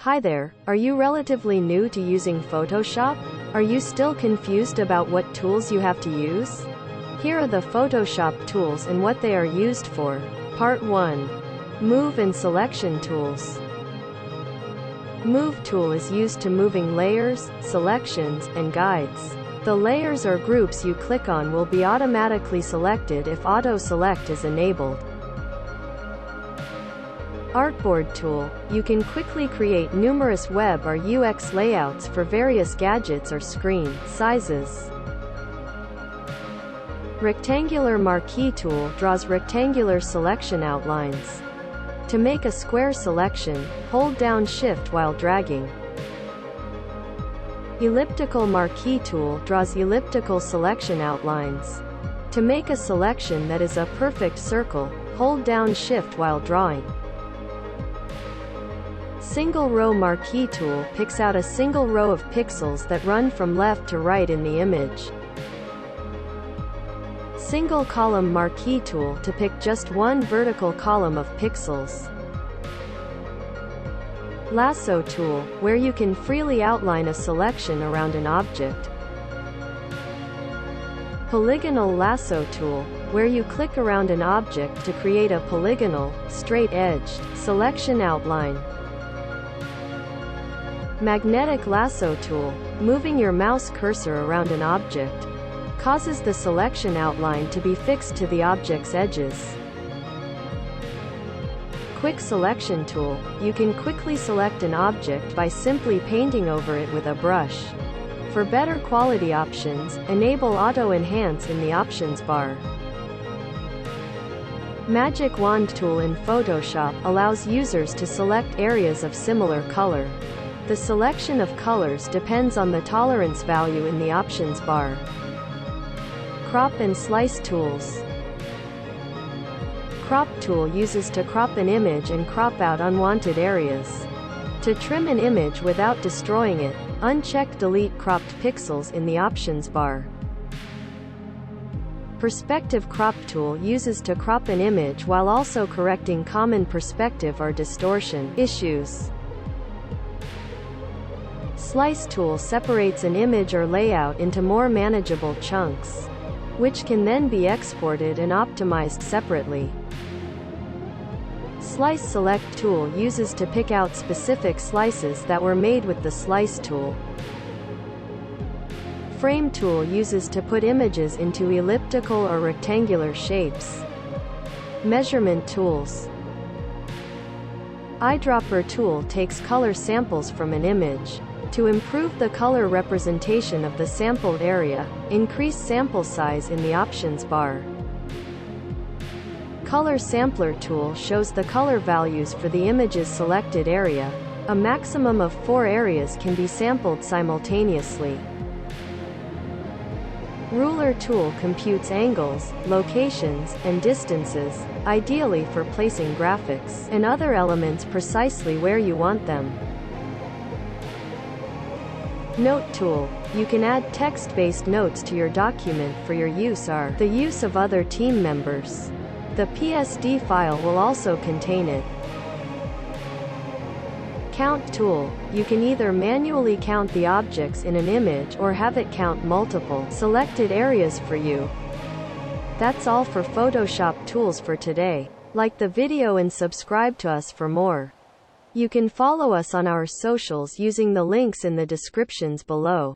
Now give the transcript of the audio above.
Hi there, are you relatively new to using Photoshop? Are you still confused about what tools you have to use? Here are the Photoshop tools and what they are used for. Part 1. Move and Selection Tools. Move tool is used to moving layers, selections, and guides. The layers or groups you click on will be automatically selected if Auto Select is enabled. Artboard tool, you can quickly create numerous web or UX layouts for various gadgets or screen sizes. Rectangular marquee tool draws rectangular selection outlines. To make a square selection, hold down Shift while dragging. Elliptical marquee tool draws elliptical selection outlines. To make a selection that is a perfect circle, hold down Shift while drawing. Single row marquee tool picks out a single row of pixels that run from left to right in the image. Single column marquee tool to pick just one vertical column of pixels. Lasso tool, where you can freely outline a selection around an object. Polygonal lasso tool, where you click around an object to create a polygonal, straight-edged selection outline. Magnetic lasso tool, moving your mouse cursor around an object, causes the selection outline to be fixed to the object's edges. Quick selection tool, you can quickly select an object by simply painting over it with a brush. For better quality options, enable Auto Enhance in the options bar. Magic Wand tool in Photoshop allows users to select areas of similar color. The selection of colors depends on the tolerance value in the options bar. Crop and Slice tools. Crop tool uses to crop an image and crop out unwanted areas. To trim an image without destroying it, uncheck Delete Cropped Pixels in the options bar. Perspective crop tool uses to crop an image while also correcting common perspective or distortion issues. Slice tool separates an image or layout into more manageable chunks, which can then be exported and optimized separately. Slice Select tool uses to pick out specific slices that were made with the Slice tool. Frame tool uses to put images into elliptical or rectangular shapes. Measurement tools. Eyedropper tool takes color samples from an image. To improve the color representation of the sampled area, increase sample size in the options bar. Color Sampler tool shows the color values for the image's selected area. A maximum of 4 areas can be sampled simultaneously. Ruler tool computes angles, locations, and distances, ideally for placing graphics and other elements precisely where you want them. Note tool, you can add text-based notes to your document for your use or the use of other team members. The PSD file will also contain it. Count tool, you can either manually count the objects in an image or have it count multiple selected areas for you. That's all for Photoshop tools for today. Like the video and subscribe to us for more. You can follow us on our socials using the links in the descriptions below.